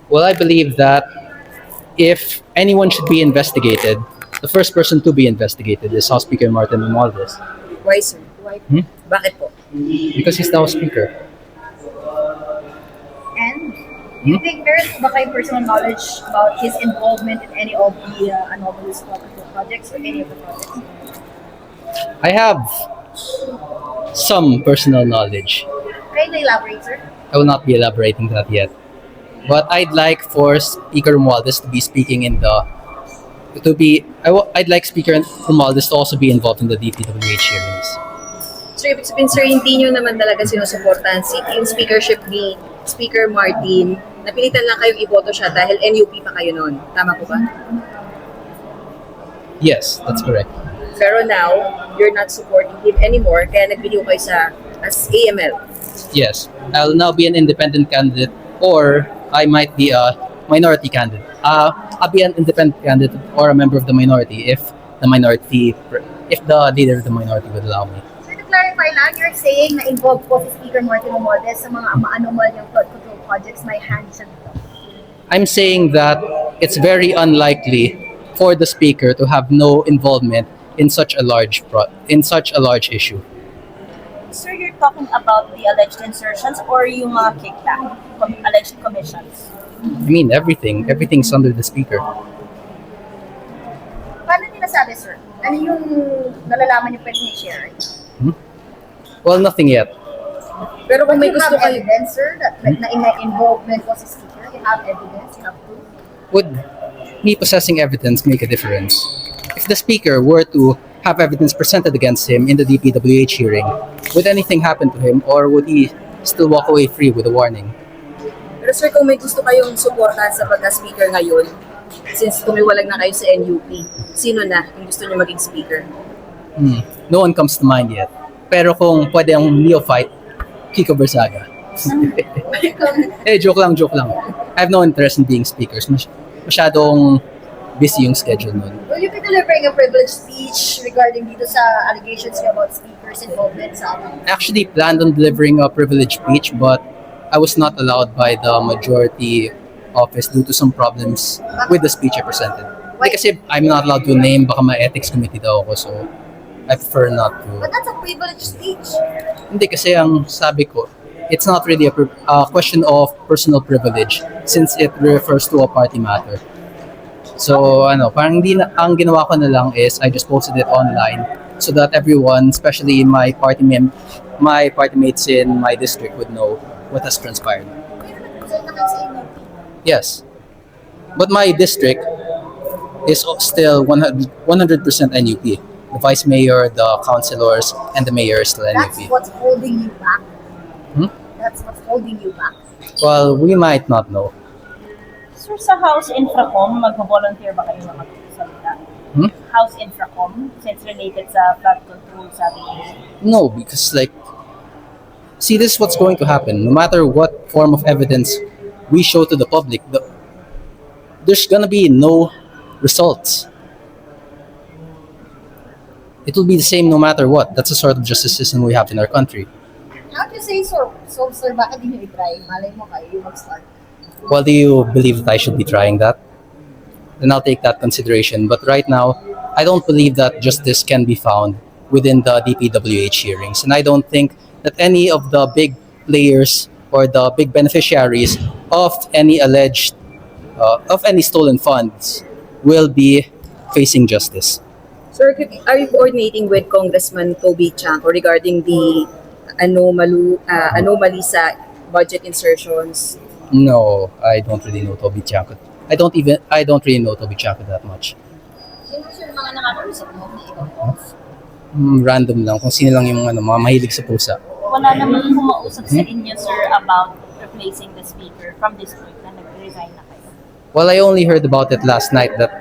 Well, I believe that if anyone should be investigated, the first person to be investigated is House Speaker Martin Romualdez. Why, sir? Hmm? Bakit po? Because he's the House Speaker. And do you think meron po ba kayong personal knowledge about his involvement in any of the anomalous projects or any of the projects? I have some personal knowledge. Can you elaborate, sir? I will not be elaborating that yet. But I'd like for Speaker Romualdez to be speaking in the I'd like Speaker Romualdez to also be involved in the DPWH hearings. So, ibig sabihin, sir, hindi nyo naman talaga sinusuportahan yung speakership ni Speaker Martin. Napilitan lang kayong iboto siya dahil NUP pa kayo noon. Tama po ba? Yes, that's correct. Pero now, you're not supporting him anymore, kaya nag-video kayo as AML. Yes, I'll now be an independent candidate, or I might be a minority candidate. I'll be an independent candidate or a member of the minority if the leader of the minority would allow me. Sir, to clarify lang, you're saying na involved po si Speaker Martin Romualdez sa mga anomal niyang flood control projects, may hand siya dito. I'm saying that it's very unlikely for the speaker to have no involvement in such a large issue. Sir, you're talking about the alleged insertions or yung mga kickback, alleged commissions? I mean everything. Everything's under the speaker. Paano niyo nasabi, sir? Ano yung nalalaman niyo pwede i-share? Well, nothing yet. Pero kung may You gusto have kayo, evidence, sir, that na involvement po si Speaker? You have evidence, you have proof? Would me possessing evidence make a difference? If the speaker were to have evidence presented against him in the DPWH hearing, would anything happen to him, or would he still walk away free with a warning? pero sir, kung may gusto kayong suportahan sa pagka-speaker ngayon, since tumiwalag na kayo sa NUP, sino na yung gusto niyo maging speaker? No one comes to mind yet. Pero kung pwede ang neophyte, Kiko Bersaga. Joke lang. I have no interest in being speakers. Masyadong busy yung schedule nun. Will you be delivering a privileged speech regarding dito sa allegations niyo about Speaker's involvement sa I actually planned on delivering a privileged speech, but I was not allowed by the majority office due to some problems with the speech I presented. Hindi kasi I'm not allowed to name, baka ma-ethics committee daw ako, so I prefer not But to. that's a privileged speech. Hindi kasi ang sabi ko, it's not really a question of personal privilege since it refers to a party matter. So parang ang ginawa ko na lang is I just posted it online so that everyone, especially my party mates in my district would know what has transpired. Sir, naman sa inyo. Yes. But my district is still 100% NUP. The vice mayor, the councilors, and the mayor is still That's NUP. what's holding you back. That's what's holding you back. Well, we might not know. Sir, sa House Infracom, magvo-volunteer ba kayo na magsalita? House Infracom, since related sa flood control, sabi niyo. No, because see, this is what's going to happen. No matter what form of evidence we show to the public, there's gonna be no results. It will be the same no matter what. That's the sort of justice system we have in our country. How do you say so, sir, bakit di nyo i-try? Malay mo kayo yung mag-start. Well, do you believe that I should be trying that? Then I'll take that consideration. But right now, I don't believe that justice can be found within the DPWH hearings. And I don't think that any of the big players or the big beneficiaries of any stolen funds will be facing justice. Sir, are you coordinating with Congressman Toby Chanco regarding the anomaly sa budget insertions? No, I don't really know Toby Chanco. I don't really know Toby Chanco that much. Sino, sir, mga nakakausap mo? Random lang, kung sino lang yung mga mahilig sa pusa. Wala naman kumausap sa inyo, sir, about replacing the speaker from this point na nag-resign na kayo. Well, I only heard about it last night that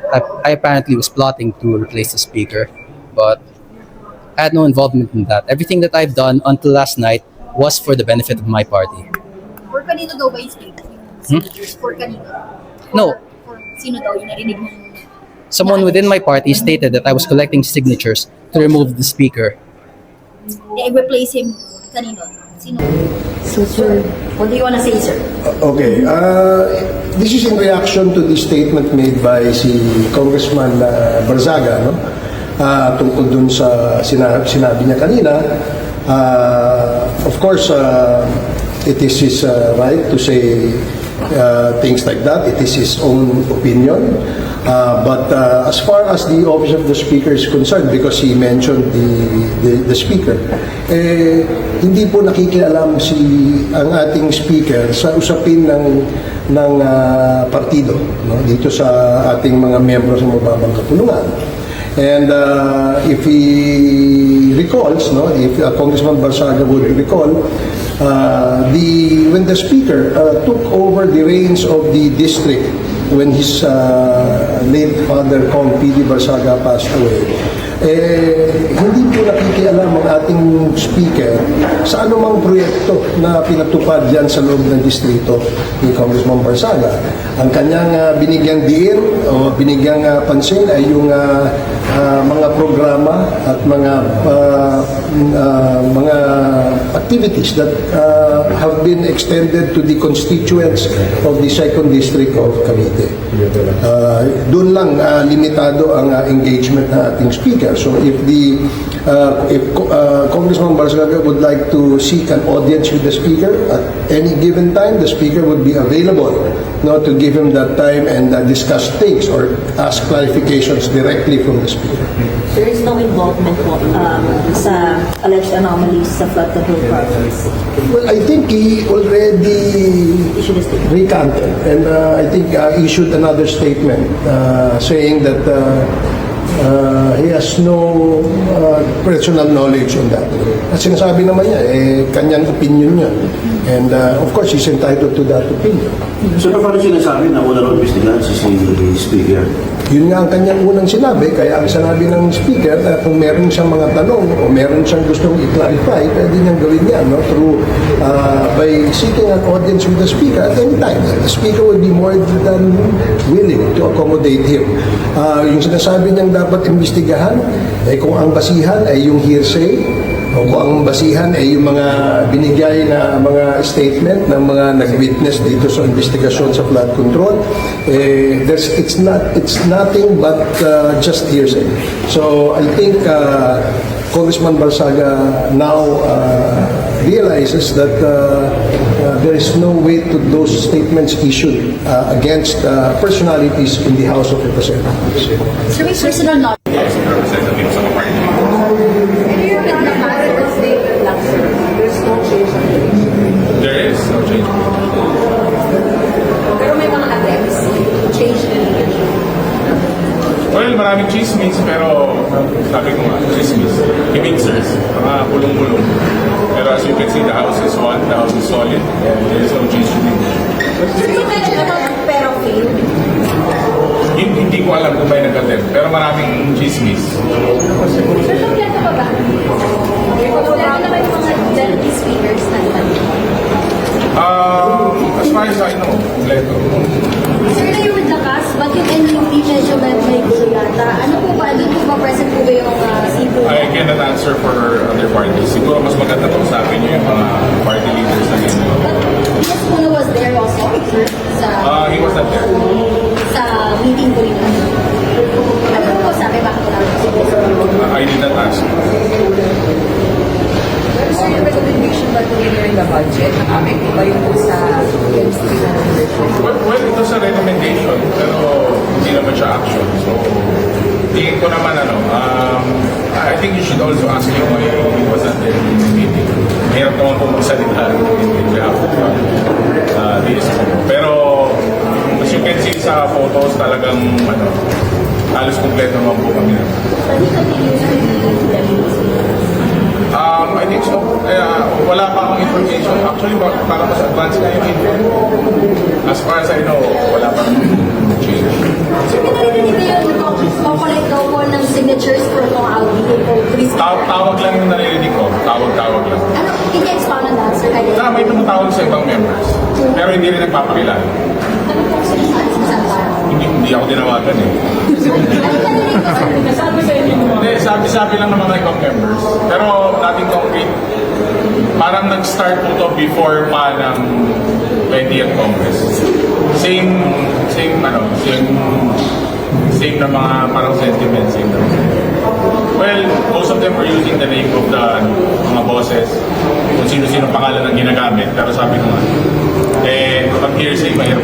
I apparently was plotting to replace the speaker, but I had no involvement in that. Everything that I've done until last night was for the benefit of my party. For kanino daw ba yung speaker? Signatures? For kanino? No. For sino daw yung narinig mo? Someone within my party stated that I was collecting signatures to remove the speaker. I-replace him kanino? Sino? So, sir, what do you want to say, sir? Okay. This is in reaction to the statement made by si Congressman Barzaga, no? Tungkol dun sa sinabi niya kanina. Of course, it is his right to say things like that. It is his own opinion. But as far as the Office of the Speaker is concerned, because he mentioned the Speaker, hindi po nakikialam ang ating Speaker sa usapin ng partido, no? Dito sa ating mga miyembro sa mababang kapulungan. And if he recalls, no, if Congressman Barzaga would recall, when the Speaker took over the reins of the district when his late father, Kong P.D. Barzaga, passed away, hindi po nakikialam ang ating Speaker sa anumang proyekto na pinatupad yan sa loob ng distrito ni Congressman Barzaga. Ang kanyang binigyang diin o binigyang pansin ay yung mga programa at mga activities that have been extended to the constituents of the 2nd District of Cavite. Doon lang limitado ang engagement ng ating Speaker. So if Congressman Barzaga would like to seek an audience with the Speaker at any given time, the Speaker would be available, no, to give him that time and discuss things or ask clarifications directly from the Speaker. There is no involvement po sa alleged anomalies sa flood control projects. Well, I think he already recanted and I think issued another statement saying that he has no personal knowledge on that. At sinasabi naman niya, kanyang opinion niya. And of course, he's entitled to that opinion. So, paano sinasabi na wala rin investigahan si Speaker? Yun nga ang kanyang unang sinabi, kaya ang sinabi ng Speaker na kung meron siyang mga tanong o meron siyang gustong i-clarify, pwede niyang gawin yan, no? Through, by seeking an audience with the Speaker at any time. The Speaker would be more than willing to accommodate him. Yung sinasabi niyang dapat imbestigahan, kung ang basihan ay yung hearsay, o kung ang basihan ay yung mga binigay na mga statement ng mga nag-witness dito sa investigasyon sa flood control, it's nothing but just hearsay. So I think Congressman Barzaga now realizes that there is no weight to those statements issued against personalities in the House of Representatives. Sir, may personal knowledge. There is no change. Pero may mga attempts to change the leadership. Well, maraming chismis, pero sabi ko nga, chismis. Himigsers, mga bulong-bulong. Pero as you can see, the house is one, the house is solid, and there is no change to leadership. Sir, you mentioned about pero fail. Hindi ko alam kung may nag-attempt, pero maraming chismis. Sir, kompleto pa ba? Kompleto na ba yung mga deputy speakers na ilan? As far as I know, kompleto. Sir, na yung with the cast, ba't yung NUP medyo may gulo yata? Ano po ba? Doon po ba present po ba yung Cebu? I cannot answer for other parties. Siguro mas maganda kung sabi niyo yung mga party leaders na yun. Yes, Puno was there also, sir, He was not there. sa meeting po rin. Ano po sabi, bakit po namin I did not ask. Pero sir, yung recommendation ba to in the budget, nakapit ba yung sa chemistry na leadership? Well, ito sa recommendation, pero hindi naman siya action. So, tingin ko naman I think you should also ask him why he was at the meeting. Mahirap naman po magsalita in behalf of DSO. Pero, as you can see sa photos, talagang halos kompleto naman po kami. I think so. Wala pa akong information. Actually, para mas advanced na yung info. As far as I know, wala pa akong change. Sir, pinarinig niyo yung corporate daw po ng signatures for itong Audi po. Tawag lang yung naririnig ko. Tawag lang. Ano, can you expound on that, sir? May tumatawag sa ibang members. Pero hindi rin nagpapakilala. Ano po sinasabi? Hindi ako dinawagan eh. Ano narinig ko, sir? Nasabi sa inyo Hindi, sabi-sabi lang ng mga ibang members. Pero nothing concrete. parang nag-start po to before pa ng 20th Congress. Same na mga parang sentiments. Well, most of them were using the name of the mga bosses, kung sino-sino pangalan ang ginagamit. Pero sabi ko nga, pag hearsay, mahirap